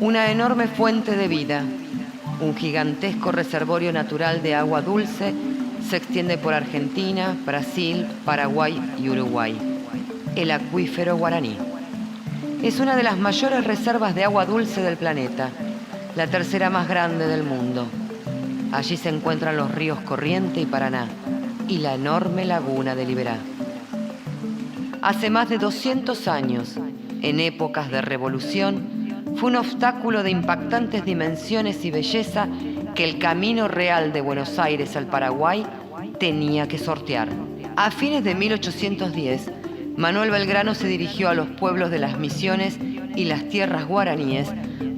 Una enorme fuente de vida, un gigantesco reservorio natural de agua dulce, se extiende por Argentina, Brasil, Paraguay y Uruguay. El acuífero Guaraní. Es una de las mayores reservas de agua dulce del planeta, la tercera más grande del mundo. Allí se encuentran los ríos Corriente y Paraná y la enorme laguna de Liberá. Hace más de 200 años, en épocas de revolución, fue un obstáculo de impactantes dimensiones y belleza que el camino real de Buenos Aires al Paraguay tenía que sortear. A fines de 1810, Manuel Belgrano se dirigió a los pueblos de las Misiones y las tierras guaraníes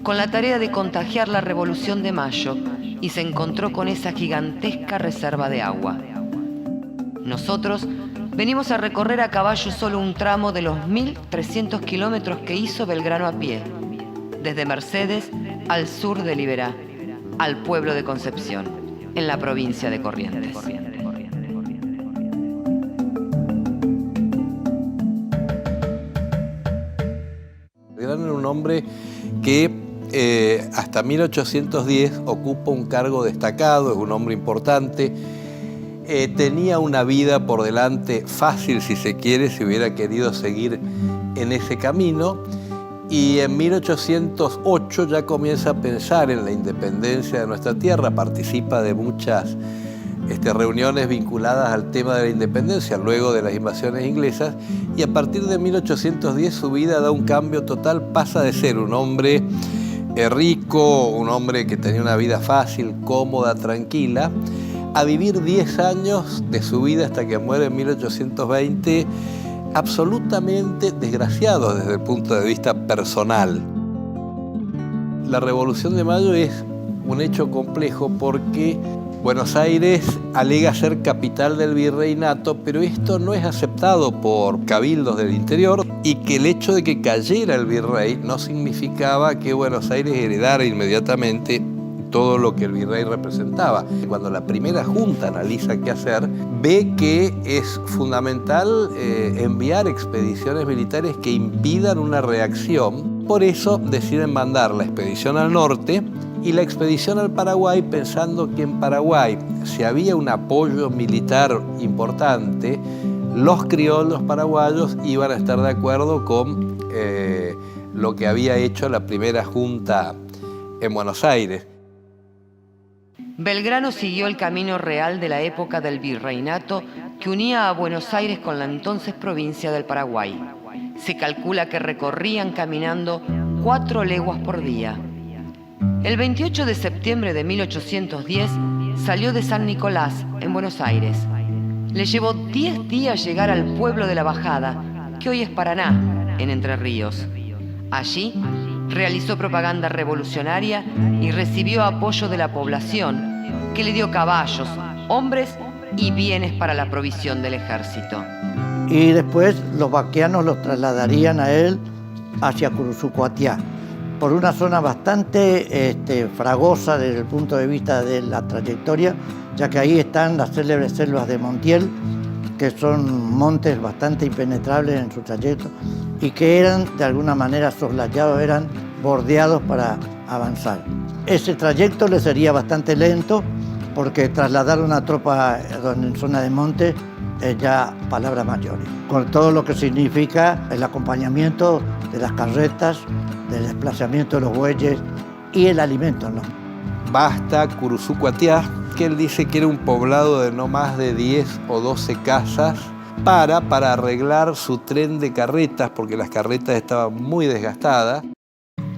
con la tarea de contagiar la Revolución de Mayo y se encontró con esa gigantesca reserva de agua. Nosotros venimos a recorrer a caballo solo un tramo de los 1.300 kilómetros que hizo Belgrano a pie, desde Mercedes al sur de Liberá, al pueblo de Concepción, en la provincia de Corrientes. Belgrano era un hombre que hasta 1810 ocupa un cargo destacado, es un hombre importante, tenía una vida por delante fácil, si se quiere, si hubiera querido seguir en ese camino, y en 1808 ya comienza a pensar en la independencia de nuestra tierra, participa de muchas reuniones vinculadas al tema de la independencia luego de las invasiones inglesas, y a partir de 1810 su vida da un cambio total, pasa de ser un hombre rico, un hombre que tenía una vida fácil, cómoda, tranquila, a vivir 10 años de su vida hasta que muere en 1820, absolutamente desgraciado desde el punto de vista personal. La Revolución de Mayo es un hecho complejo porque Buenos Aires alega ser capital del virreinato, pero esto no es aceptado por cabildos del interior, y que el hecho de que cayera el virrey no significaba que Buenos Aires heredara inmediatamente todo lo que el virrey representaba. Cuando la primera junta analiza qué hacer, ve que es fundamental enviar expediciones militares que impidan una reacción. Por eso deciden mandar la expedición al norte y la expedición al Paraguay, pensando que en Paraguay, si había un apoyo militar importante, los criollos paraguayos iban a estar de acuerdo con lo que había hecho la primera junta en Buenos Aires. Belgrano siguió el camino real de la época del virreinato que unía a Buenos Aires con la entonces provincia del Paraguay. Se calcula que recorrían caminando 4 leguas por día. El 28 de septiembre de 1810 salió de San Nicolás, en Buenos Aires. Le llevó 10 días llegar al pueblo de La Bajada, que hoy es Paraná, en Entre Ríos. Allí realizó propaganda revolucionaria y recibió apoyo de la población, que le dio caballos, hombres y bienes para la provisión del ejército. Y después los vaqueanos los trasladarían a él hacia Curuzucuatiá, por una zona bastante fragosa desde el punto de vista de la trayectoria, ya que ahí están las célebres selvas de Montiel, que son montes bastante impenetrables en su trayecto y que eran de alguna manera soslayados, eran bordeados para avanzar. Ese trayecto le sería bastante lento porque trasladar una tropa en zona de monte es ya palabras mayores, con todo lo que significa el acompañamiento de las carretas, del desplazamiento de los bueyes y el alimento, ¿no? Basta Curuzucuatiá, que él dice que era un poblado de no más de 10 o 12 casas, para arreglar su tren de carretas, porque las carretas estaban muy desgastadas.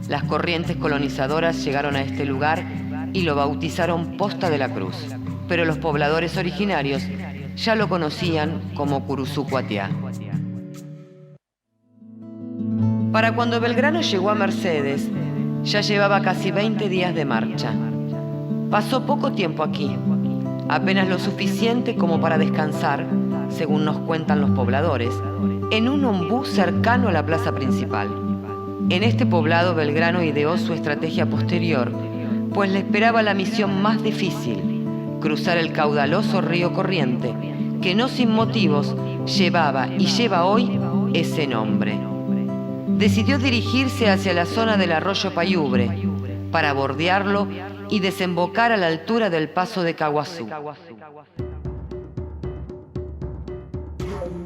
Las corrientes colonizadoras llegaron a este lugar y lo bautizaron Posta de la Cruz, pero los pobladores originarios ya lo conocían como Curuzucuatiá. Para cuando Belgrano llegó a Mercedes, ya llevaba casi 20 días de marcha. Pasó poco tiempo aquí, apenas lo suficiente como para descansar, según nos cuentan los pobladores, en un ombú cercano a la plaza principal. En este poblado Belgrano ideó su estrategia posterior, pues le esperaba la misión más difícil, cruzar el caudaloso río Corriente, que no sin motivos llevaba y lleva hoy ese nombre. decidió dirigirse hacia la zona del arroyo Payubre para bordearlo y desembocar a la altura del paso de Caguazú.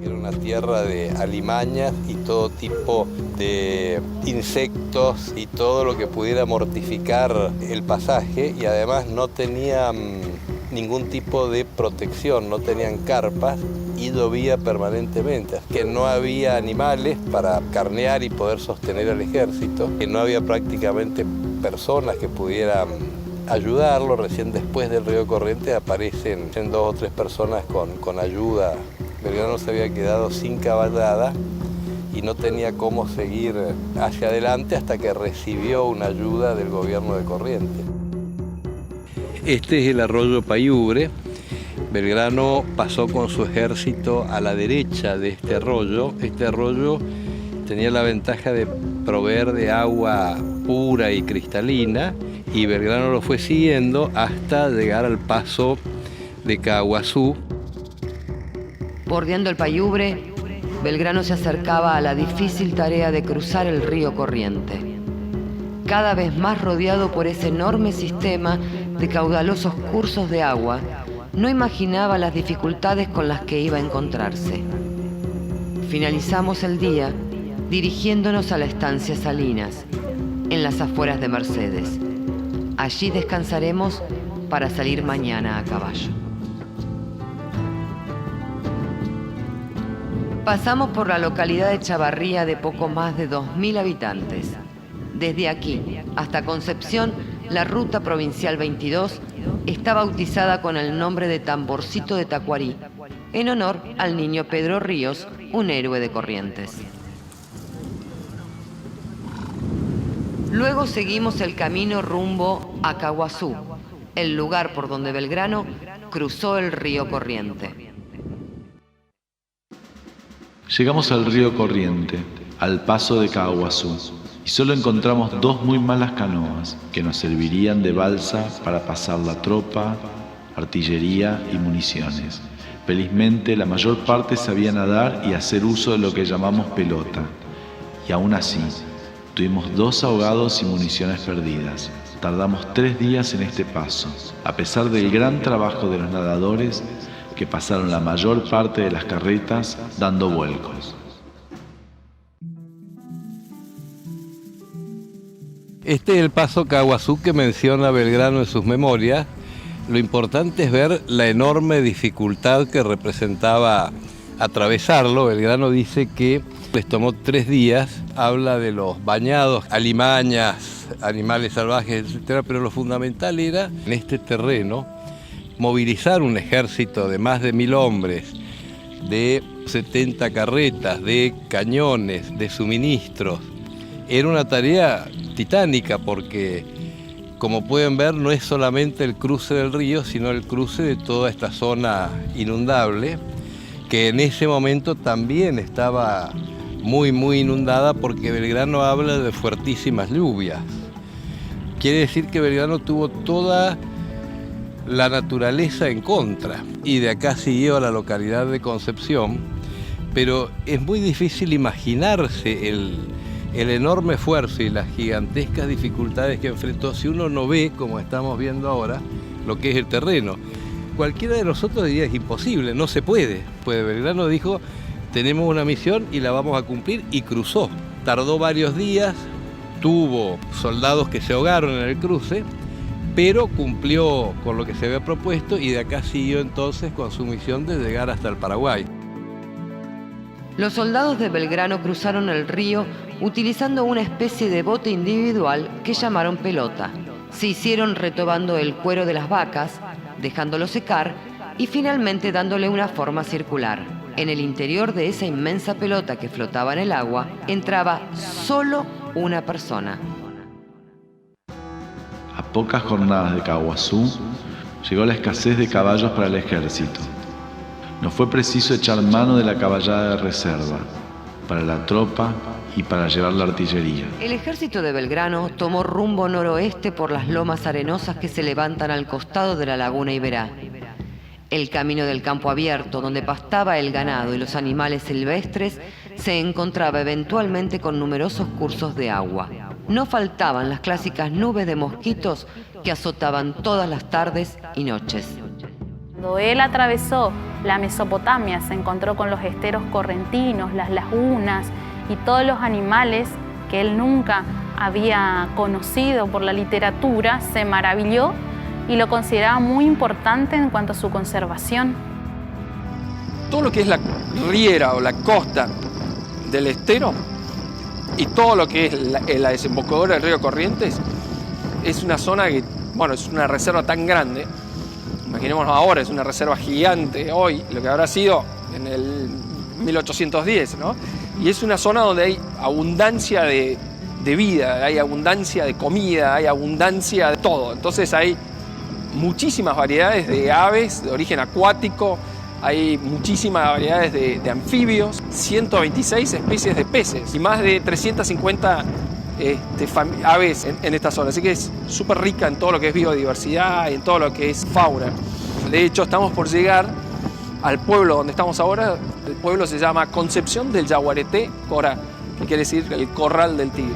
Era una tierra de alimañas y todo tipo de insectos y todo lo que pudiera mortificar el pasaje, y además no tenían ningún tipo de protección, no tenían carpas y llovía permanentemente, que no había animales para carnear y poder sostener al ejército, que no había prácticamente personas que pudieran ayudarlo. Recién después del río Corrientes aparecen 2 o 3 personas con ayuda. Belgrano se había quedado sin caballada y no tenía cómo seguir hacia adelante hasta que recibió una ayuda del gobierno de Corrientes. Este es el arroyo Payubre. Belgrano pasó con su ejército a la derecha de este arroyo. Este arroyo tenía la ventaja de proveer de agua pura y cristalina, y Belgrano lo fue siguiendo hasta llegar al paso de Caguazú. Bordeando el Payubre, Belgrano se acercaba a la difícil tarea de cruzar el río Corriente, cada vez más rodeado por ese enorme sistema de caudalosos cursos de agua. No imaginaba las dificultades con las que iba a encontrarse. Finalizamos el día dirigiéndonos a la estancia Salinas, en las afueras de Mercedes. Allí descansaremos para salir mañana a caballo. Pasamos por la localidad de Chavarría, de poco más de 2.000 habitantes. Desde aquí hasta Concepción, la ruta provincial 22 está bautizada con el nombre de Tamborcito de Tacuarí, en honor al niño Pedro Ríos, un héroe de Corrientes. Luego seguimos el camino rumbo a Caguazú, el lugar por donde Belgrano cruzó el río Corriente. Llegamos al río Corriente, al paso de Caguazú, y solo encontramos 2 muy malas canoas que nos servirían de balsa para pasar la tropa, artillería y municiones. Felizmente la mayor parte sabía nadar y hacer uso de lo que llamamos pelota, y aún así tuvimos 2 ahogados y municiones perdidas. Tardamos 3 días en este paso, a pesar del gran trabajo de los nadadores que pasaron la mayor parte de las carretas dando vuelcos. Este es el paso Caguazú que menciona Belgrano en sus memorias. Lo importante es ver la enorme dificultad que representaba atravesarlo. Belgrano dice que les tomó 3 días, habla de los bañados, alimañas, animales salvajes, etc. Pero lo fundamental era, en este terreno, movilizar un ejército de más de 1.000 hombres, de 70 carretas, de cañones, de suministros. Era una tarea titánica porque, como pueden ver, no es solamente el cruce del río, sino el cruce de toda esta zona inundable, que en ese momento también estaba muy inundada, porque Belgrano habla de fuertísimas lluvias. Quiere decir que Belgrano tuvo toda la naturaleza en contra, y de acá siguió a la localidad de Concepción, pero es muy difícil imaginarse el enorme esfuerzo y las gigantescas dificultades que enfrentó si uno no ve, como estamos viendo ahora, lo que es el terreno. Cualquiera de nosotros diría es imposible, no se puede. Pues Belgrano dijo, tenemos una misión y la vamos a cumplir, y cruzó. Tardó varios días, tuvo soldados que se ahogaron en el cruce, pero cumplió con lo que se había propuesto, y de acá siguió entonces con su misión de llegar hasta el Paraguay. Los soldados de Belgrano cruzaron el río utilizando una especie de bote individual que llamaron pelota. Se hicieron retobando el cuero de las vacas, dejándolo secar y finalmente dándole una forma circular. En el interior de esa inmensa pelota que flotaba en el agua entraba solo una persona. A pocas jornadas de Caguazú llegó la escasez de caballos para el ejército. Nos fue preciso echar mano de la caballada de reserva para la tropa y para llevar la artillería. El ejército de Belgrano tomó rumbo noroeste por las lomas arenosas que se levantan al costado de la laguna Iberá. El camino del campo abierto, donde pastaba el ganado y los animales silvestres, se encontraba eventualmente con numerosos cursos de agua. No faltaban las clásicas nubes de mosquitos que azotaban todas las tardes y noches. Cuando él atravesó la Mesopotamia, se encontró con los esteros correntinos, las lagunas y todos los animales que él nunca había conocido por la literatura, se maravilló y lo consideraba muy importante en cuanto a su conservación. Todo lo que es la riera o la costa del estero y todo lo que es la desembocadura del río Corrientes es una zona que, bueno, es una reserva tan grande. Imaginémonos ahora, es una reserva gigante hoy, lo que habrá sido en el 1810, ¿no? Y es una zona donde hay abundancia de vida, hay abundancia de comida, hay abundancia de todo. Entonces hay muchísimas variedades de aves de origen acuático, hay muchísimas variedades de anfibios, 126 especies de peces y más de 350 aves en esta zona. Así que es súper rica en todo lo que es biodiversidad y en todo lo que es fauna. De hecho, estamos por llegar al pueblo donde estamos ahora. El pueblo se llama Concepción del Yaguareté Corá, que quiere decir el corral del tigre.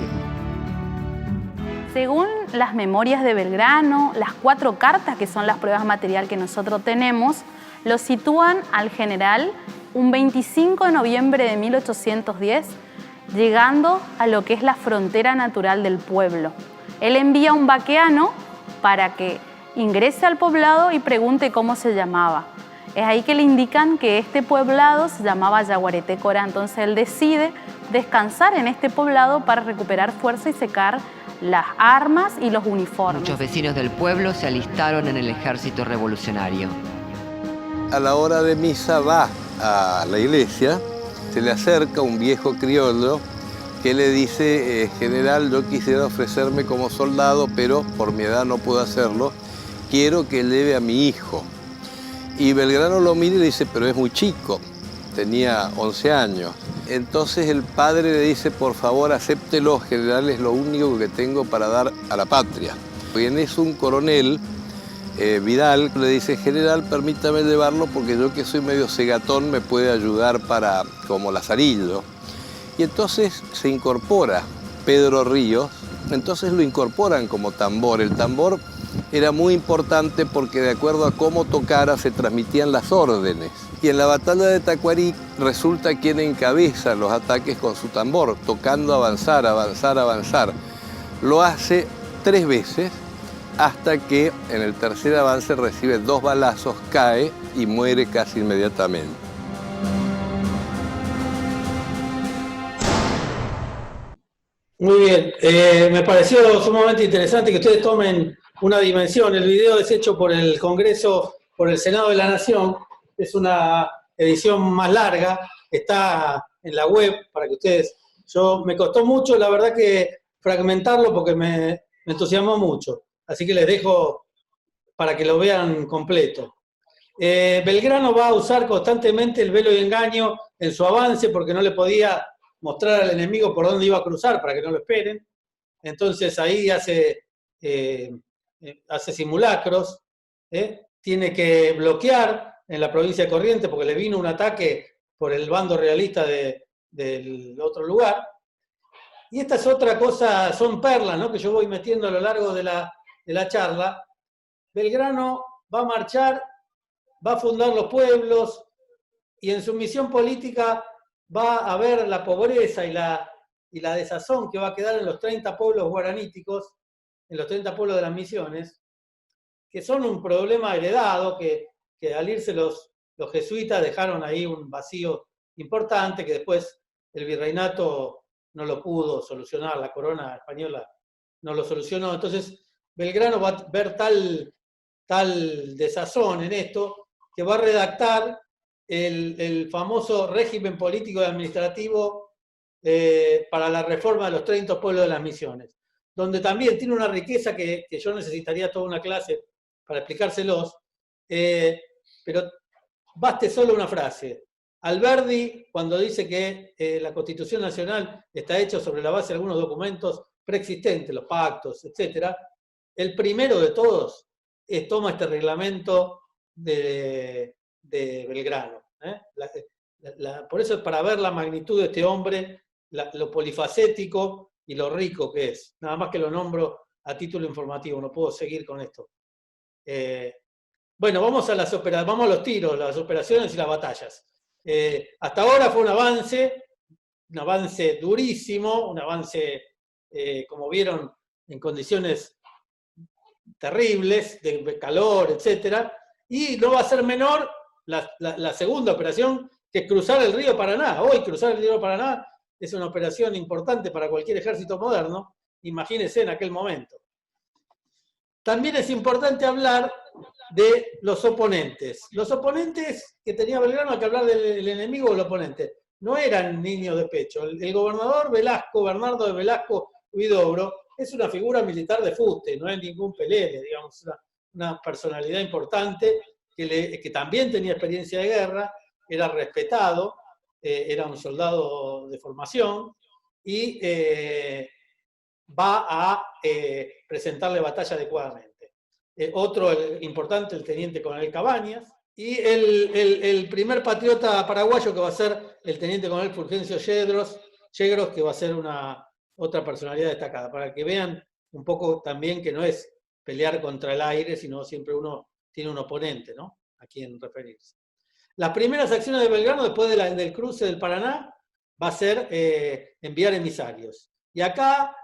Según las memorias de Belgrano, las 4 cartas, que son las pruebas material que nosotros tenemos, lo sitúan al general un 25 de noviembre de 1810, llegando a lo que es la frontera natural del pueblo. Él envía a un vaqueano para que ingrese al poblado y pregunte cómo se llamaba. Es ahí que le indican que este poblado se llamaba Yaguareté Corá. Entonces él decide descansar en este poblado para recuperar fuerza y secar las armas y los uniformes. Muchos vecinos del pueblo se alistaron en el ejército revolucionario. A la hora de misa va a la iglesia, se le acerca un viejo criollo que le dice, general, yo quisiera ofrecerme como soldado, pero por mi edad no puedo hacerlo, quiero que lleve a mi hijo. Y Belgrano lo mira y le dice, pero es muy chico, tenía 11 años. Entonces el padre le dice, por favor, acéptelo, general, es lo único que tengo para dar a la patria. Y en eso un coronel, Vidal, le dice, general, permítame llevarlo porque yo que soy medio cegatón me puede ayudar para como lazarillo. Y entonces se incorpora Pedro Ríos, entonces lo incorporan como tambor. El tambor era muy importante porque de acuerdo a cómo tocara se transmitían las órdenes. Y en la batalla de Tacuarí resulta quien encabeza los ataques con su tambor, tocando avanzar, avanzar, avanzar. Lo hace 3 veces hasta que en el tercer avance recibe 2 balazos, cae y muere casi inmediatamente. Muy bien, me pareció sumamente interesante que ustedes tomen una dimensión. El video es hecho por el Congreso, por el Senado de la Nación. Es una edición más larga, está en la web para que ustedes... Me costó mucho, la verdad, que fragmentarlo porque me entusiasmó mucho. Así que les dejo para que lo vean completo. Belgrano va a usar constantemente el velo y engaño en su avance porque no le podía mostrar al enemigo por dónde iba a cruzar para que no lo esperen. Entonces ahí hace simulacros, tiene que bloquear en la provincia de Corrientes porque le vino un ataque por el bando realista del otro lugar. Y esta es otra cosa, son perlas, ¿no?, que yo voy metiendo a lo largo de la charla. Belgrano va a marchar, va a fundar los pueblos y en su misión política va a ver la pobreza y la desazón que va a quedar en los 30 pueblos guaraníticos, en los 30 pueblos de las misiones, que son un problema heredado, que al irse los jesuitas dejaron ahí un vacío importante, que después el virreinato no lo pudo solucionar, la corona española no lo solucionó. Entonces Belgrano va a ver tal desazón en esto, que va a redactar el famoso régimen político y administrativo para la reforma de los 30 pueblos de las misiones, donde también tiene una riqueza que yo necesitaría toda una clase para explicárselos, pero baste solo una frase. Alberdi, cuando dice que la Constitución Nacional está hecha sobre la base de algunos documentos preexistentes, los pactos, etc., el primero de todos toma este reglamento de Belgrano. Por eso es para ver la magnitud de este hombre, lo polifacético y lo rico que es. Nada más que lo nombro a título informativo, no puedo seguir con esto. Bueno, vamos a los tiros, las operaciones y las batallas. Hasta ahora fue un avance durísimo, un avance, como vieron, en condiciones terribles, de calor, etc. Y no va a ser menor la segunda operación, que es cruzar el río Paraná. Hoy cruzar el río Paraná es una operación importante para cualquier ejército moderno, imagínense en aquel momento. También es importante hablar de los oponentes. Los oponentes que tenía Belgrano, hay que hablar del enemigo o del oponente. No eran niños de pecho. El gobernador Velasco, Bernardo de Velasco Huidobro, es una figura militar de fuste, no es ningún pelele, digamos, una personalidad importante que también tenía experiencia de guerra, era respetado, era un soldado de formación y va a presentarle batalla adecuadamente. Otro importante, el teniente coronel Cabañas, y el primer patriota paraguayo que va a ser el teniente coronel Fulgencio Yegros, que va a ser otra personalidad destacada, para que vean un poco también que no es pelear contra el aire, sino siempre uno tiene un oponente, ¿no?, a quien referirse. Las primeras acciones de Belgrano después del cruce del Paraná va a ser enviar emisarios. Y acá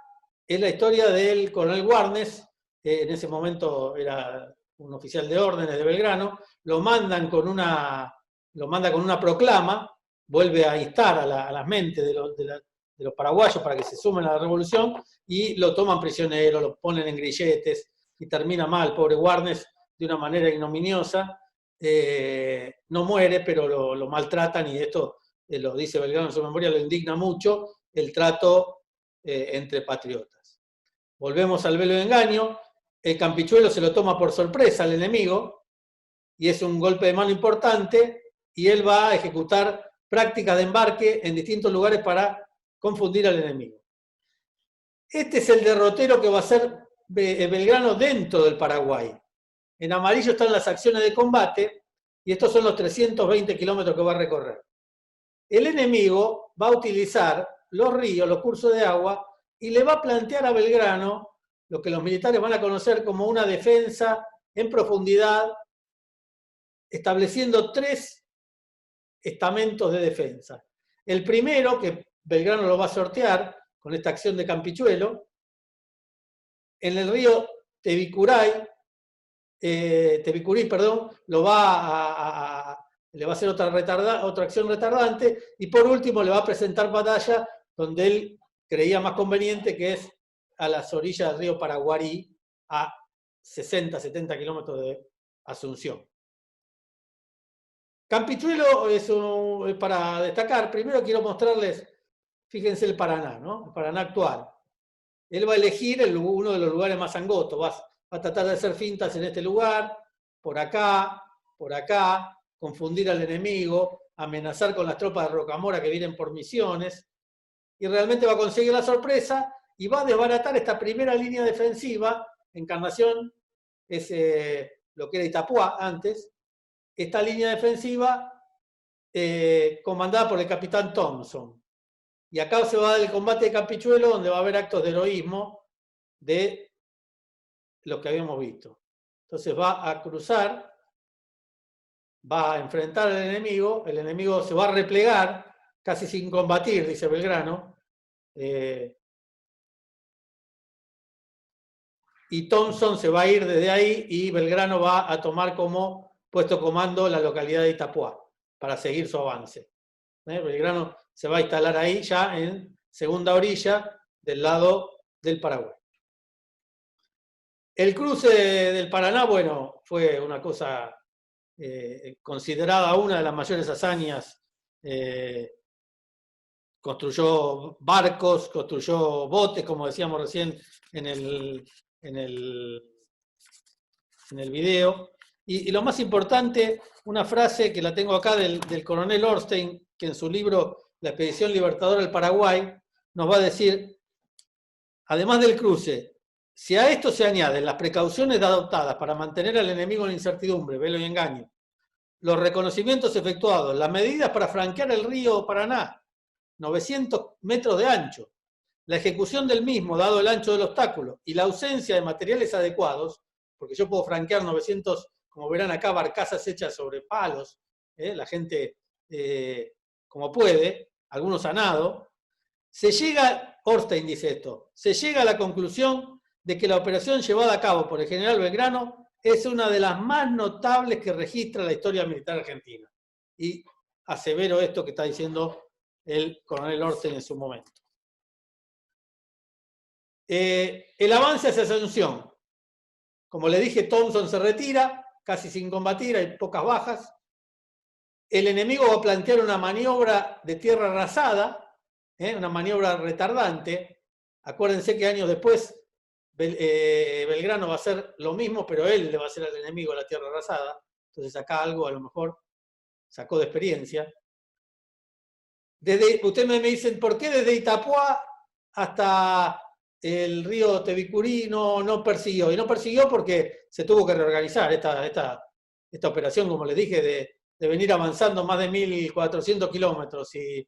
es la historia del coronel Warnes, en ese momento era un oficial de órdenes de Belgrano, lo manda con una proclama, vuelve a instar a las mentes de los paraguayos para que se sumen a la revolución, y lo toman prisionero, lo ponen en grilletes, y termina mal, pobre Warnes, de una manera ignominiosa. No muere, pero lo maltratan, y esto lo dice Belgrano en su memoria, lo indigna mucho el trato entre patriotas. Volvemos al velo de engaño. El Campichuelo se lo toma por sorpresa al enemigo, y es un golpe de mano importante, y él va a ejecutar prácticas de embarque en distintos lugares para confundir al enemigo. Este es el derrotero que va a ser Belgrano dentro del Paraguay. En amarillo están las acciones de combate, y estos son los 320 kilómetros que va a recorrer. El enemigo va a utilizar los ríos, los cursos de agua, y le va a plantear a Belgrano lo que los militares van a conocer como una defensa en profundidad, estableciendo 3 estamentos de defensa. El primero, que Belgrano lo va a sortear con esta acción de Campichuelo, en el río Tevicurí, le va a hacer otra acción retardante, y por último le va a presentar batalla donde él creía más conveniente, que es a las orillas del río Paraguarí, a 60-70 kilómetros de Asunción. Campichuelo es para destacar. Primero quiero mostrarles, fíjense el Paraná, ¿no?, el Paraná actual. Él va a elegir uno de los lugares más angotos, va a tratar de hacer fintas en este lugar, por acá, confundir al enemigo, amenazar con las tropas de Rocamora que vienen por Misiones, y realmente va a conseguir la sorpresa y va a desbaratar esta primera línea defensiva. Encarnación es lo que era Itapuá antes, esta línea defensiva comandada por el capitán Thompson. Y acá se va a dar el combate de Campichuelo, donde va a haber actos de heroísmo de los que habíamos visto. Entonces va a cruzar, va a enfrentar al enemigo, el enemigo se va a replegar, casi sin combatir, dice Belgrano, y Thompson se va a ir desde ahí, y Belgrano va a tomar como puesto comando la localidad de Itapuá para seguir su avance. Belgrano se va a instalar ahí ya en segunda orilla del lado del Paraguay. El cruce del Paraná, bueno, fue una cosa considerada una de las mayores hazañas. Construyó barcos, construyó botes, como decíamos recién en el video. Y lo más importante, una frase que la tengo acá del coronel Orstein, que en su libro La expedición libertadora del Paraguay nos va a decir: además del cruce, Si a esto se añaden las precauciones adoptadas para mantener al enemigo en incertidumbre, velo y engaño, los reconocimientos efectuados, las medidas para franquear el río Paraná, 900 metros de ancho, la ejecución del mismo, dado el ancho del obstáculo, y la ausencia de materiales adecuados, porque yo puedo franquear 900, como verán acá, barcazas hechas sobre palos, la gente como puede, algunos a nado, se llega, Orstein dice esto, se llega a la conclusión de que la operación llevada a cabo por el general Belgrano es una de las más notables que registra la historia militar argentina. Y asevero esto que está diciendo el coronel Orstein en su momento. El avance hacia Asunción. Como le dije, Thompson se retira, casi sin combatir, hay pocas bajas. El enemigo va a plantear una maniobra de tierra arrasada, una maniobra retardante. Acuérdense que años después Belgrano va a hacer lo mismo, pero él le va a hacer al enemigo la tierra arrasada. Entonces acá algo a lo mejor sacó de experiencia. Ustedes me dicen, ¿por qué desde Itapuá hasta el río Tevicurí no persiguió? Y no persiguió porque se tuvo que reorganizar esta operación, como les dije, de venir avanzando más de 1.400 kilómetros y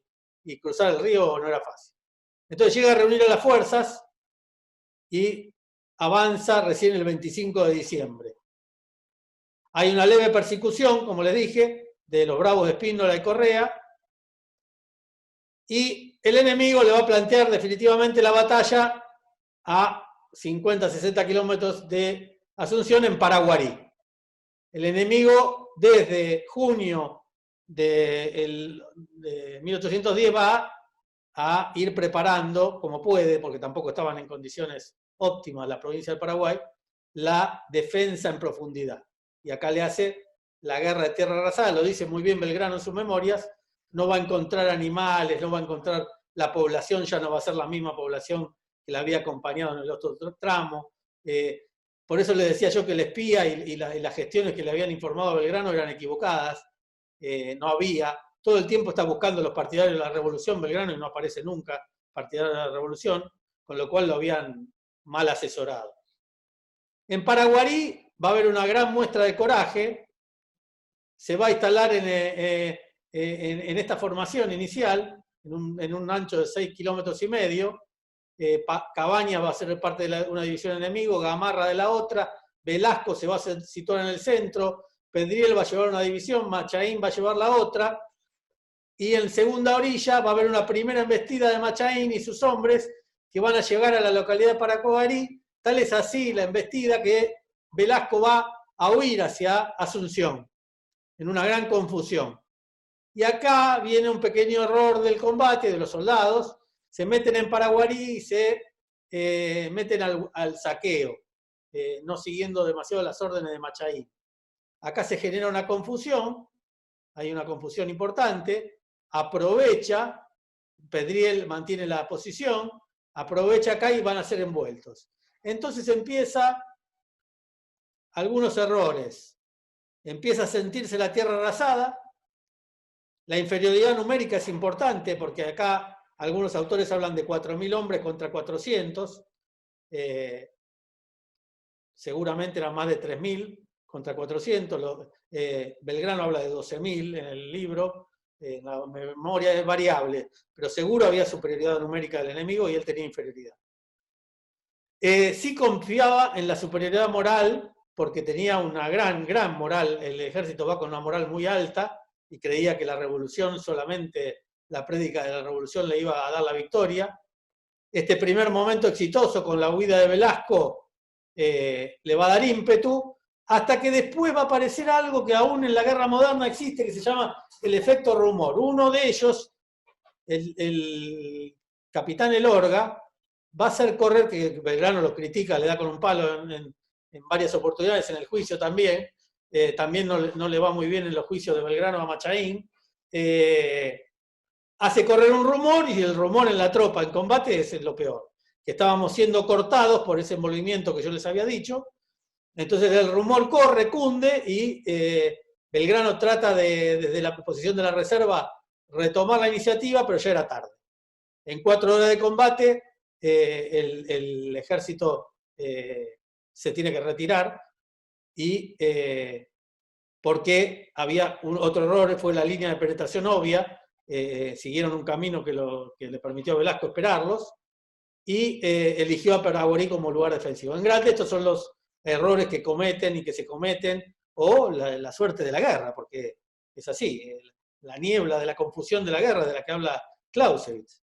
cruzar el río no era fácil. Entonces llega a reunir a las fuerzas y avanza recién el 25 de diciembre. Hay una leve persecución, como les dije, de los bravos de Espíndola y Correa, y el enemigo le va a plantear definitivamente la batalla a 50-60 kilómetros de Asunción, en Paraguarí. El enemigo desde junio de 1810 va a ir preparando, como puede, porque tampoco estaban en condiciones óptimas la provincia del Paraguay, la defensa en profundidad. Y acá le hace la guerra de tierra arrasada, lo dice muy bien Belgrano en sus memorias, no va a encontrar animales, no va a encontrar la población, ya no va a ser la misma población que la había acompañado en el otro tramo. Por eso le decía yo que el espía y las gestiones que le habían informado a Belgrano eran equivocadas, no había. Todo el tiempo está buscando los partidarios de la revolución Belgrano y no aparece nunca partidario de la revolución, con lo cual lo habían mal asesorado. En Paraguarí va a haber una gran muestra de coraje, se va a instalar en esta formación inicial, en un ancho de 6,5 kilómetros. Cabañas va a ser parte de una división enemigo, Gamarra de la otra, Velasco se va a situar en el centro, Pedriel va a llevar una división, Machaín va a llevar la otra, y en segunda orilla va a haber una primera embestida de Machaín y sus hombres que van a llegar a la localidad de Paraguarí. Tal es así la embestida que Velasco va a huir hacia Asunción, en una gran confusión. Y acá viene un pequeño error del combate de los soldados, se meten en Paraguarí y se meten al saqueo, no siguiendo demasiado las órdenes de Machaín. Acá se genera una confusión, hay una confusión importante, aprovecha, Pedriel mantiene la posición, aprovecha acá y van a ser envueltos. Entonces empieza algunos errores, empieza a sentirse la tierra arrasada, la inferioridad numérica es importante porque acá algunos autores hablan de 4.000 hombres contra 400, seguramente eran más de 3.000 contra 400, Belgrano habla de 12.000 en el libro, la memoria es variable, pero seguro había superioridad numérica del enemigo y él tenía inferioridad. Sí confiaba en la superioridad moral, porque tenía una gran moral, el ejército va con una moral muy alta, y creía que la revolución, solamente la prédica de la revolución le iba a dar la victoria. Este primer momento exitoso con la huida de Velasco le va a dar ímpetu, hasta que después va a aparecer algo que aún en la guerra moderna existe, que se llama el efecto rumor. Uno de ellos, el capitán Elorga, va a hacer correr, que Belgrano lo critica, le da con un palo en varias oportunidades, en el juicio también, también no le va muy bien en los juicios de Belgrano a Machaín, hace correr un rumor, y el rumor en la tropa, en combate, es lo peor, que estábamos siendo cortados por ese envolvimiento que yo les había dicho. Entonces el rumor corre, cunde, y Belgrano trata desde la posición de la reserva, retomar la iniciativa, pero ya era tarde. En 4 horas de combate, el ejército se tiene que retirar, y porque había otro error, fue la línea de penetración obvia, siguieron un camino que le permitió a Velasco esperarlos, y eligió a Paraguarí como lugar defensivo. En grande, estos son los errores que cometen y que se cometen, o la suerte de la guerra, porque es así, la niebla de la confusión de la guerra de la que habla Clausewitz.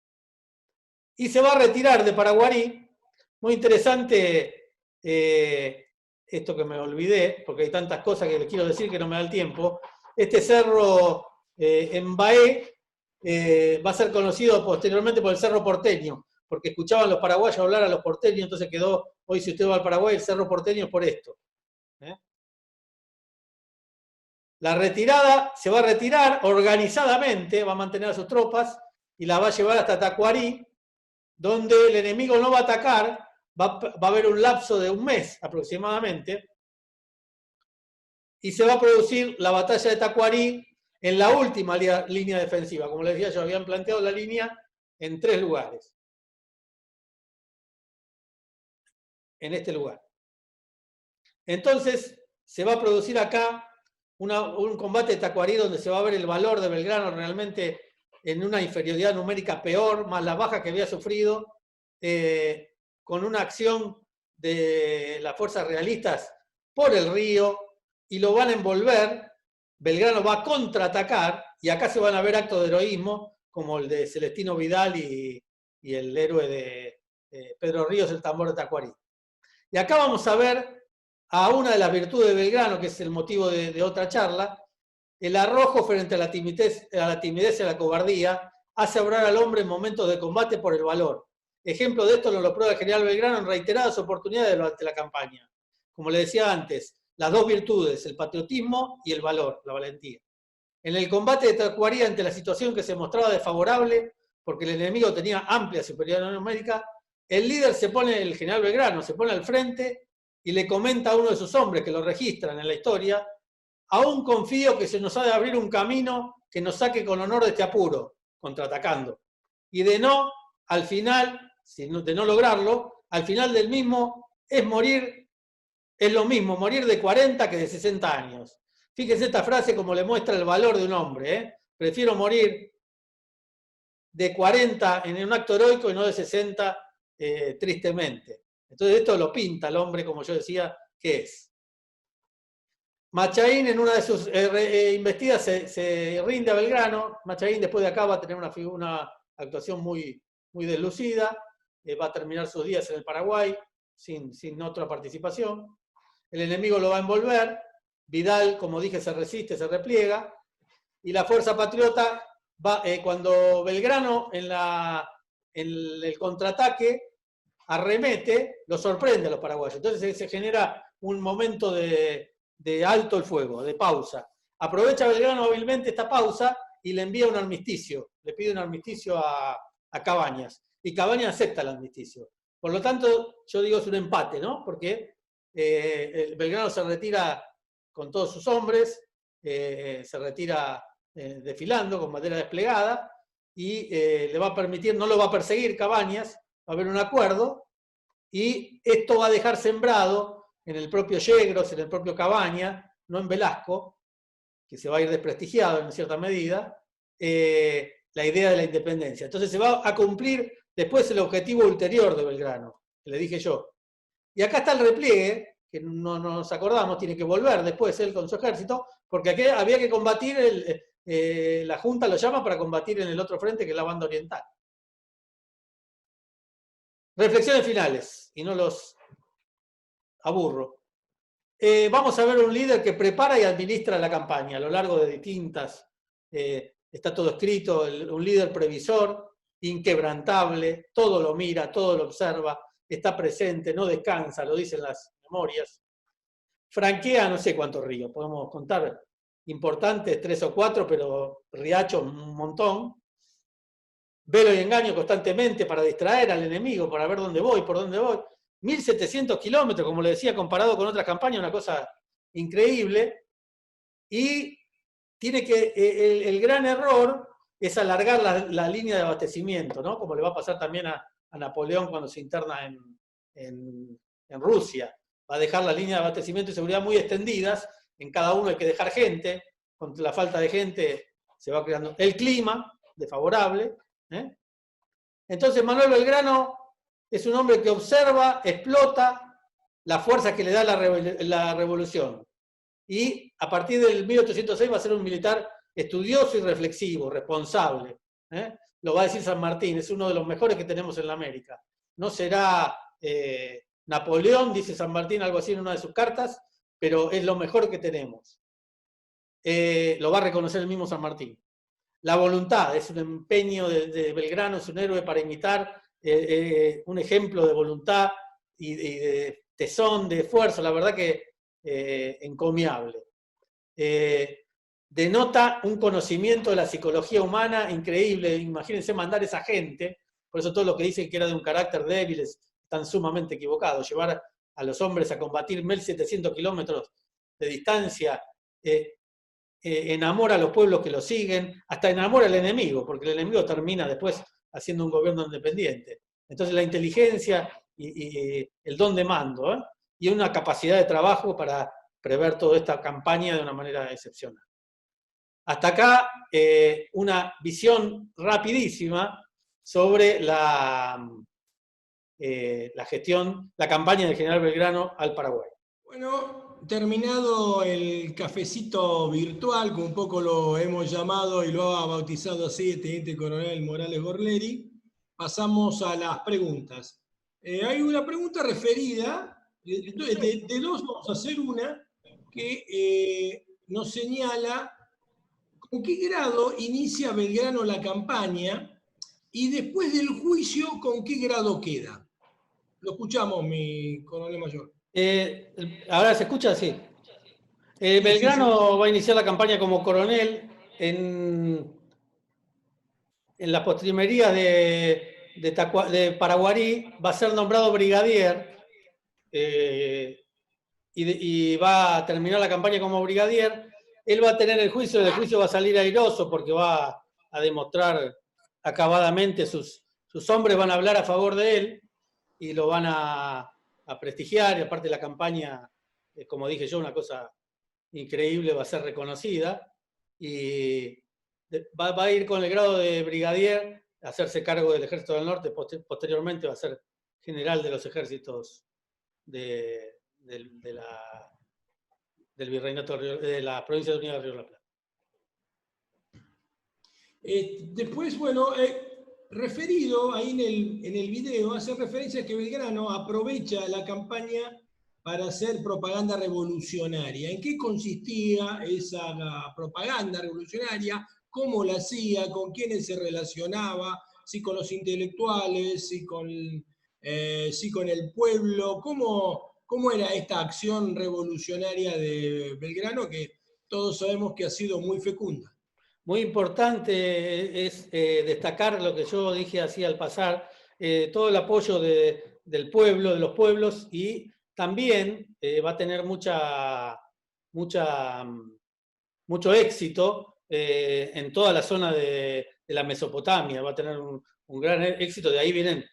Y se va a retirar de Paraguarí. Muy interesante esto que me olvidé, porque hay tantas cosas que les quiero decir que no me da el tiempo. Este cerro en Bahé va a ser conocido posteriormente por el Cerro Porteño, porque escuchaban los paraguayos hablar a los porteños, entonces quedó, hoy si usted va al Paraguay, el Cerro Porteño por esto. La retirada se va a retirar organizadamente, va a mantener a sus tropas y la va a llevar hasta Tacuarí, donde el enemigo no va a atacar, va a haber un lapso de un mes aproximadamente, y se va a producir la batalla de Tacuarí en la última línea defensiva. Como les decía yo, habían planteado la línea en 3 lugares. En este lugar. Entonces, se va a producir acá un combate de Tacuarí donde se va a ver el valor de Belgrano realmente en una inferioridad numérica peor, más la baja que había sufrido, con una acción de las fuerzas realistas por el río, y lo van a envolver. Belgrano va a contraatacar, y acá se van a ver actos de heroísmo, como el de Celestino Vidal y el héroe de Pedro Ríos, el tambor de Tacuarí. Y acá vamos a ver a una de las virtudes de Belgrano, que es el motivo de otra charla. El arrojo frente a la timidez y a la cobardía hace obrar al hombre en momentos de combate por el valor. Ejemplo de esto lo prueba el general Belgrano en reiteradas oportunidades durante la campaña. Como le decía antes, las 2 virtudes, el patriotismo y el valor, la valentía. En el combate de Tacuarí, ante la situación que se mostraba desfavorable, porque el enemigo tenía amplia superioridad numérica, el líder el general Belgrano, se pone al frente y le comenta a uno de sus hombres, que lo registran en la historia: aún confío que se nos ha de abrir un camino que nos saque con honor de este apuro, contraatacando. Y de no lograrlo, al final del mismo es lo mismo morir de 40 que de 60 años. Fíjense esta frase como le muestra el valor de un hombre. Prefiero morir de 40 en un acto heroico y no de 60 tristemente. Entonces esto lo pinta el hombre, como yo decía, que es. Machaín en una de sus investidas se rinde a Belgrano. Machaín después de acá va a tener una actuación muy, muy deslucida, va a terminar sus días en el Paraguay sin otra participación. El enemigo lo va a envolver, Vidal, como dije, se resiste, se repliega, y la fuerza patriota cuando Belgrano en el contraataque arremete, lo sorprende a los paraguayos. Entonces se genera un momento de alto el fuego, de pausa. Aprovecha Belgrano hábilmente esta pausa y le envía un armisticio, le pide un armisticio a Cabañas, y Cabañas acepta el armisticio. Por lo tanto, yo digo es un empate, ¿no? Porque Belgrano se retira con todos sus hombres, se retira desfilando con bandera desplegada, y le va a permitir, no lo va a perseguir Cabañas, va a haber un acuerdo, y esto va a dejar sembrado en el propio Yegros, en el propio Cabañas, no en Velasco, que se va a ir desprestigiado en cierta medida, la idea de la independencia. Entonces se va a cumplir después el objetivo ulterior de Belgrano, que le dije yo. Y acá está el repliegue, que no nos acordamos, tiene que volver después él con su ejército, porque aquí había que combatir, la Junta lo llama para combatir en el otro frente, que es la banda oriental. Reflexiones finales, y no los aburro. Vamos a ver un líder que prepara y administra la campaña a lo largo de distintas, está todo escrito, un líder previsor, inquebrantable, todo lo mira, todo lo observa, está presente, no descansa, lo dicen las memorias. Franquea no sé cuántos ríos, podemos contar importantes, 3 o 4, pero riachos un montón. Velo y engaño constantemente para distraer al enemigo, para ver dónde voy, por dónde voy. 1.700 kilómetros, como le decía, comparado con otras campañas, una cosa increíble. Y el gran error es alargar la línea de abastecimiento, ¿no? Como le va a pasar también a Napoleón cuando se interna en en Rusia. Va a dejar las líneas de abastecimiento y seguridad muy extendidas, en cada uno hay que dejar gente, con la falta de gente se va creando el clima desfavorable. Entonces Manuel Belgrano es un hombre que observa, explota las fuerzas que le da la revolución. Y a partir del 1806 va a ser un militar estudioso y reflexivo, responsable. Lo va a decir San Martín, es uno de los mejores que tenemos en la América. No será Napoleón, dice San Martín, algo así en una de sus cartas, pero es lo mejor que tenemos. Lo va a reconocer el mismo San Martín. La voluntad, es un empeño de Belgrano, es un héroe para imitar, un ejemplo de voluntad y de tesón, de esfuerzo, la verdad que encomiable. Denota un conocimiento de la psicología humana increíble. Imagínense mandar esa gente, por eso todos los que dicen que era de un carácter débil están sumamente equivocados. Llevar a los hombres a combatir 1.700 kilómetros de distancia, enamora a los pueblos que lo siguen, hasta enamora al enemigo, porque el enemigo termina después haciendo un gobierno independiente. Entonces la inteligencia y el don de mando, y una capacidad de trabajo para prever toda esta campaña de una manera excepcional. Hasta acá una visión rapidísima sobre la gestión, la campaña del general Belgrano al Paraguay. Bueno, terminado el cafecito virtual, que un poco lo hemos llamado y lo ha bautizado así el teniente coronel Morales Gorleri, pasamos a las preguntas. Hay una pregunta referida, de dos vamos a hacer una, que nos señala con qué grado inicia Belgrano la campaña y después del juicio con qué grado queda. Lo escuchamos, mi coronel mayor. Ahora se escucha, sí. Belgrano va a iniciar la campaña como coronel en las postrimerías de Paraguarí, va a ser nombrado brigadier y va a terminar la campaña como brigadier. Él va a tener el juicio va a salir airoso porque va a demostrar acabadamente, sus hombres van a hablar a favor de él y lo van a prestigiar, y aparte la campaña, como dije yo, una cosa increíble, va a ser reconocida, y va a ir con el grado de brigadier a hacerse cargo del Ejército del Norte, posteriormente va a ser general de los ejércitos del Virreinato de la provincia de Unidad de Río de la Plata. Después, bueno, referido ahí en el video, hace referencia a que Belgrano aprovecha la campaña para hacer propaganda revolucionaria. ¿En qué consistía esa propaganda revolucionaria? ¿Cómo la hacía? ¿Con quiénes se relacionaba? ¿Si con los intelectuales? ¿Si con el pueblo? ¿Cómo era esta acción revolucionaria de Belgrano, que todos sabemos que ha sido muy fecunda? Muy importante es destacar lo que yo dije así al pasar, todo el apoyo del pueblo, de los pueblos, y también va a tener mucho éxito en toda la zona de la Mesopotamia, va a tener un gran éxito, de ahí vienen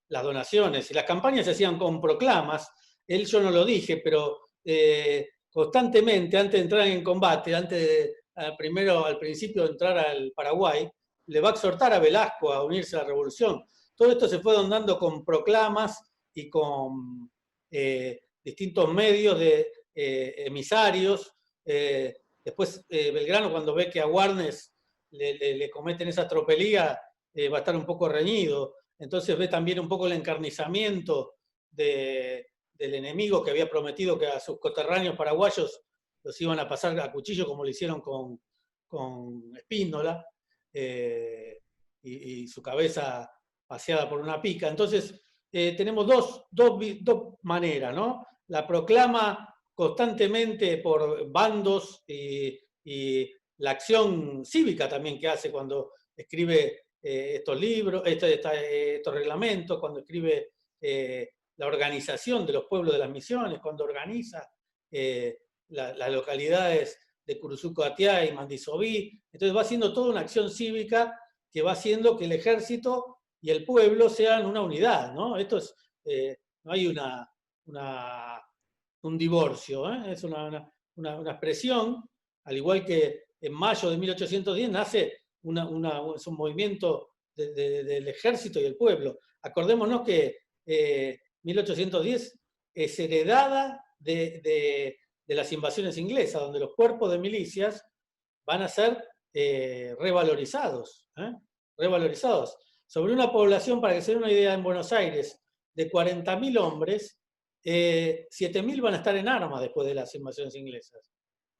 las donaciones, y las campañas se hacían con proclamas. Yo no lo dije, pero constantemente, antes de entrar en combate, al principio de entrar al Paraguay, le va a exhortar a Velasco a unirse a la revolución. Todo esto se fue dando con proclamas y con distintos medios de emisarios. Después Belgrano, cuando ve que a Warnes le cometen esa tropelía, va a estar un poco reñido. Entonces ve también un poco el encarnizamiento del enemigo, que había prometido que a sus coterráneos paraguayos los iban a pasar a cuchillo, como lo hicieron con Espíndola, y su cabeza paseada por una pica. Entonces, tenemos dos maneras, ¿no? La proclama constantemente por bandos y la acción cívica también que hace cuando escribe estos libros, estos reglamentos, cuando escribe la organización de los pueblos de las misiones, cuando organiza las localidades de Curuzuco-Atiá y Mandisobí. Entonces va haciendo toda una acción cívica que va haciendo que el ejército y el pueblo sean una unidad, ¿no? No hay un divorcio, ¿eh? Es una expresión, al igual que en mayo de 1810 nace es un movimiento del ejército y del pueblo. Acordémonos que 1810 es heredada de las invasiones inglesas, donde los cuerpos de milicias van a ser revalorizados, revalorizados. Sobre una población, para que se den una idea, en Buenos Aires, de 40.000 hombres, 7.000 van a estar en armas después de las invasiones inglesas.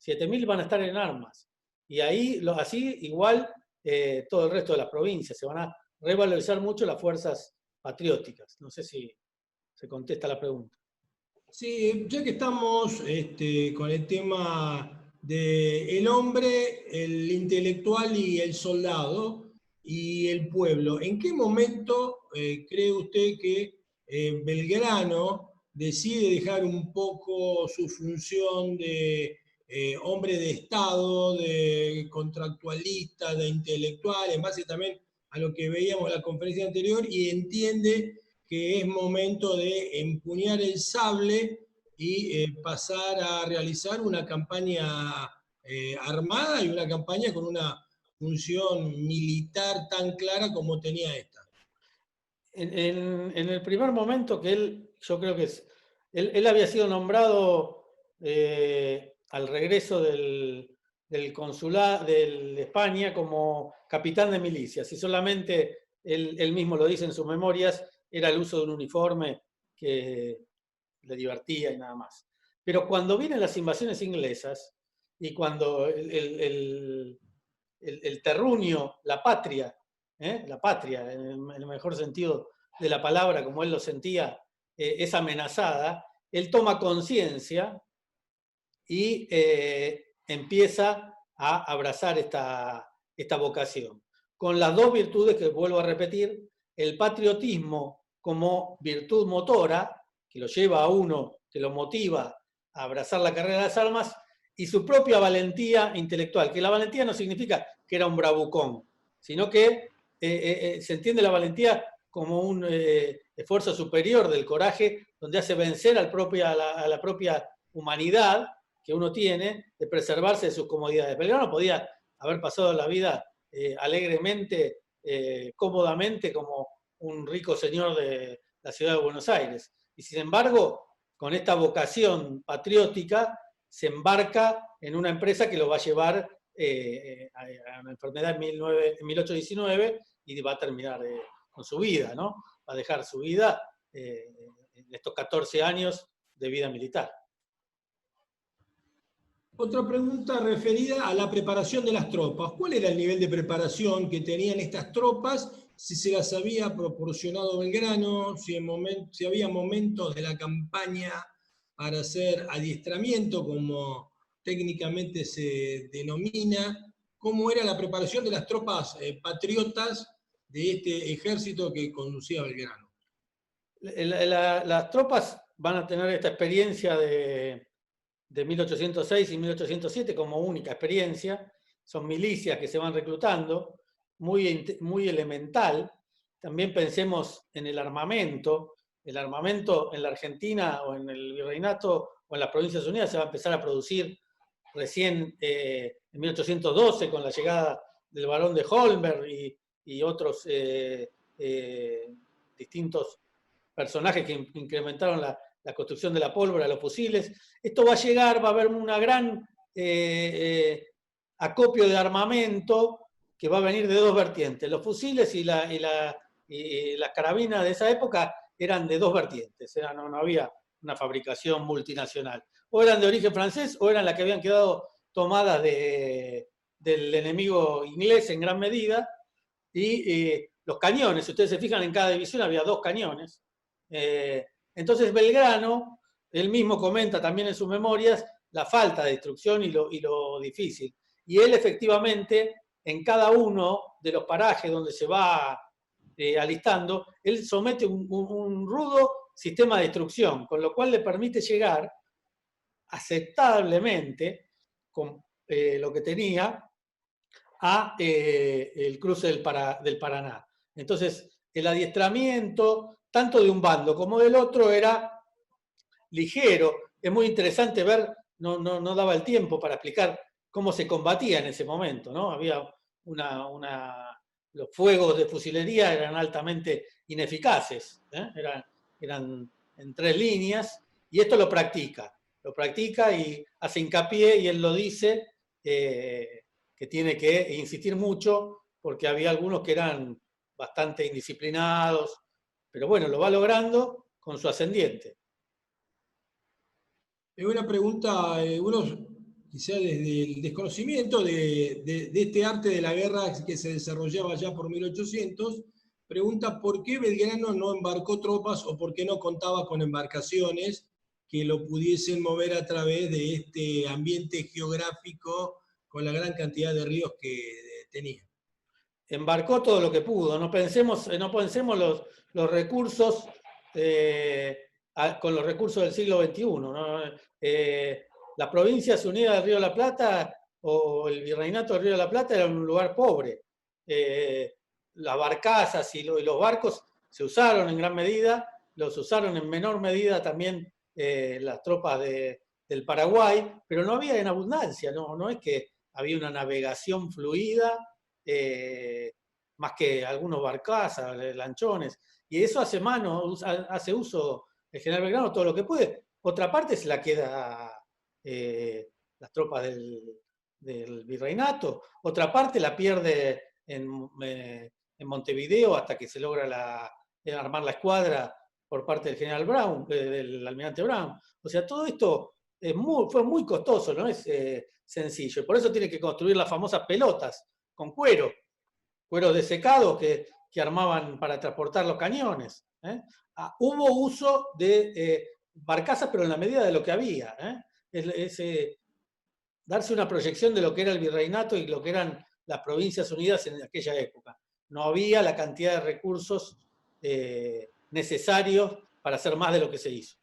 7.000 van a estar en armas. Y ahí, así, igual, todo el resto de las provincias. Se van a revalorizar mucho las fuerzas patrióticas. No sé si se contesta la pregunta. Sí, ya que estamos con el tema del hombre, el intelectual y el soldado y el pueblo, ¿en qué momento cree usted que Belgrano decide dejar un poco su función de hombre de Estado, de contractualista, de intelectual, en base también a lo que veíamos en la conferencia anterior, y entiende que es momento de empuñar el sable y pasar a realizar una campaña armada y una campaña con una función militar tan clara como tenía esta? En el primer momento que yo creo que él había sido nombrado al regreso del consulado de España como capitán de milicias, y solamente él mismo lo dice en sus memorias, era el uso de un uniforme que le divertía y nada más. Pero cuando vienen las invasiones inglesas y cuando el terruño, la patria, en el mejor sentido de la palabra, como él lo sentía, es amenazada, él toma conciencia y empieza a abrazar esta vocación. Con las dos virtudes que vuelvo a repetir, el patriotismo como virtud motora, que lo lleva a uno, que lo motiva a abrazar la carrera de las armas, y su propia valentía intelectual, que la valentía no significa que era un bravucón, sino que se entiende la valentía como un esfuerzo superior del coraje, donde hace vencer a la propia humanidad que uno tiene de preservarse de sus comodidades. Belgrano podía haber pasado la vida alegremente, cómodamente, como un rico señor de la ciudad de Buenos Aires. Y sin embargo, con esta vocación patriótica, se embarca en una empresa que lo va a llevar a una enfermedad en 1819 y va a terminar con su vida, ¿no? Va a dejar su vida en estos 14 años de vida militar. Otra pregunta referida a la preparación de las tropas. ¿Cuál era el nivel de preparación que tenían estas tropas? Si se las había proporcionado Belgrano, si había momentos de la campaña para hacer adiestramiento, como técnicamente se denomina. ¿Cómo era la preparación de las tropas patriotas de este ejército que conducía Belgrano? Las tropas van a tener esta experiencia de 1806 y 1807 como única experiencia. Son milicias que se van reclutando, muy elemental. También pensemos en el armamento. El armamento en la Argentina o en el Virreinato o en las Provincias Unidas se va a empezar a producir recién en 1812 con la llegada del barón de Holmberg y otros distintos personajes que incrementaron la construcción de la pólvora, los fusiles. Esto va a llegar, va a haber una gran acopio de armamento que va a venir de dos vertientes. Los fusiles y las carabinas de esa época eran de dos vertientes, no había una fabricación multinacional. O eran de origen francés o eran las que habían quedado tomadas del enemigo inglés en gran medida. Y los cañones, si ustedes se fijan, en cada división había 2 cañones. Entonces Belgrano, él mismo comenta también en sus memorias la falta de instrucción y lo difícil. Y él efectivamente, en cada uno de los parajes donde se va alistando, él somete un rudo sistema de instrucción, con lo cual le permite llegar aceptablemente con lo que tenía a el cruce del Paraná. Entonces, el adiestramiento, tanto de un bando como del otro, era ligero. Es muy interesante ver, no daba el tiempo para explicar cómo se combatía en ese momento, ¿no? Había los fuegos de fusilería eran altamente ineficaces, eran en 3 líneas, y esto lo practica y hace hincapié, y él lo dice, que tiene que insistir mucho, porque había algunos que eran bastante indisciplinados, pero bueno, lo va logrando con su ascendiente. Es una pregunta, uno quizá desde el desconocimiento de este arte de la guerra que se desarrollaba ya por 1800, pregunta por qué Belgrano no embarcó tropas o por qué no contaba con embarcaciones que lo pudiesen mover a través de este ambiente geográfico con la gran cantidad de ríos que tenía. Embarcó todo lo que pudo, no pensemos los recursos con los recursos del siglo XXI, ¿no? Las Provincias Unidas del Río de la Plata o el Virreinato del Río de la Plata era un lugar pobre. Las barcazas y los barcos se usaron en gran medida, los usaron en menor medida también las tropas del Paraguay, pero no había en abundancia, no es que había una navegación fluida, más que algunos barcazas, lanchones, y eso hace uso el general Belgrano todo lo que puede. Otra parte se la queda las tropas del virreinato, otra parte la pierde en Montevideo hasta que se logra armar la escuadra por parte del general Brown, del almirante Brown. O sea, todo esto fue muy costoso, no es sencillo. Por eso tiene que construir las famosas pelotas con cuero desecado que armaban para transportar los cañones. Hubo uso de barcazas, pero en la medida de lo que había. Darse una proyección de lo que era el virreinato y lo que eran las Provincias Unidas en aquella época. No había la cantidad de recursos necesarios para hacer más de lo que se hizo.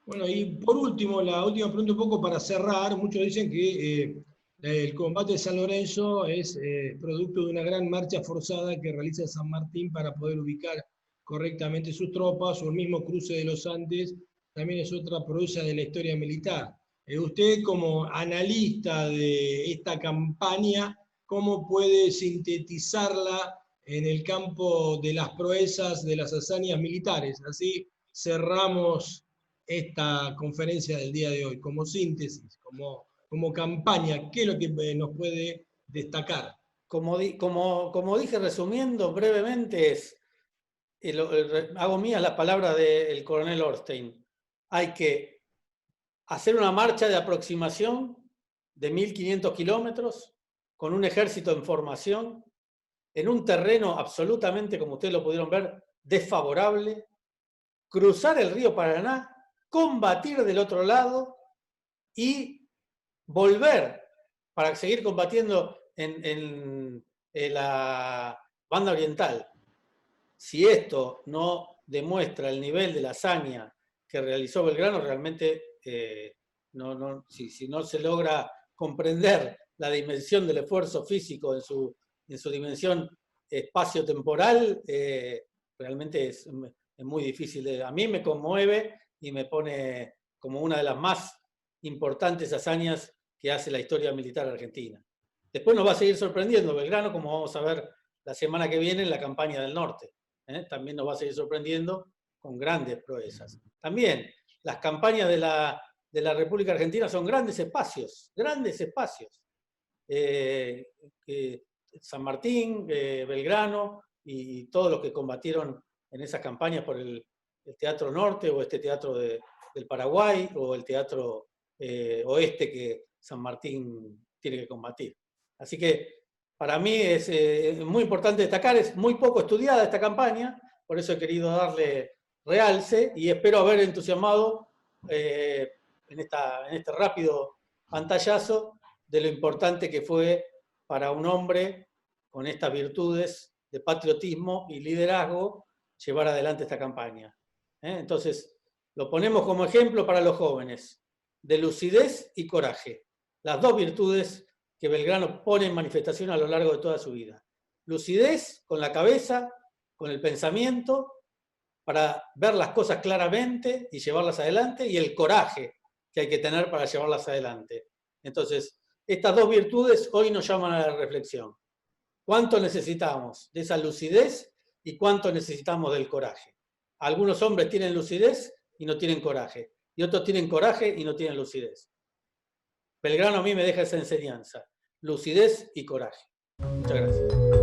Bueno, y por último, la última pregunta un poco para cerrar. Muchos dicen que el combate de San Lorenzo es producto de una gran marcha forzada que realiza San Martín para poder ubicar correctamente sus tropas, o el mismo cruce de los Andes, también es otra proeza de la historia militar. Usted, como analista de esta campaña, ¿cómo puede sintetizarla en el campo de las proezas, de las hazañas militares? Así cerramos esta conferencia del día de hoy, como síntesis, como campaña. ¿Qué es lo que nos puede destacar? Como dije, resumiendo brevemente, hago mías las palabras del coronel Orstein. Hay que hacer una marcha de aproximación de 1.500 kilómetros con un ejército en formación, en un terreno absolutamente, como ustedes lo pudieron ver, desfavorable, cruzar el río Paraná, combatir del otro lado y volver para seguir combatiendo en la banda oriental. Si esto no demuestra el nivel de la hazaña que realizó Belgrano, realmente si no se logra comprender la dimensión del esfuerzo físico en su dimensión espacio-temporal, realmente es muy difícil. A mí me conmueve y me pone como una de las más importantes hazañas que hace la historia militar argentina. Después nos va a seguir sorprendiendo Belgrano, como vamos a ver la semana que viene en la campaña del norte. También nos va a seguir sorprendiendo con grandes proezas. También las campañas de la República Argentina son grandes espacios. San Martín, Belgrano y todos los que combatieron en esas campañas por el Teatro Norte o este Teatro del Paraguay o el Teatro Oeste que San Martín tiene que combatir. Así que para mí es muy importante destacar, es muy poco estudiada esta campaña, por eso he querido darle realce y espero haber entusiasmado en este rápido pantallazo de lo importante que fue para un hombre con estas virtudes de patriotismo y liderazgo llevar adelante esta campaña. Entonces, lo ponemos como ejemplo para los jóvenes, de lucidez y coraje, las dos virtudes que Belgrano pone en manifestación a lo largo de toda su vida. Lucidez con la cabeza, con el pensamiento, para ver las cosas claramente y llevarlas adelante, y el coraje que hay que tener para llevarlas adelante. Entonces, estas dos virtudes hoy nos llaman a la reflexión. ¿Cuánto necesitamos de esa lucidez y cuánto necesitamos del coraje? Algunos hombres tienen lucidez y no tienen coraje, y otros tienen coraje y no tienen lucidez. Belgrano a mí me deja esa enseñanza, lucidez y coraje. Muchas gracias.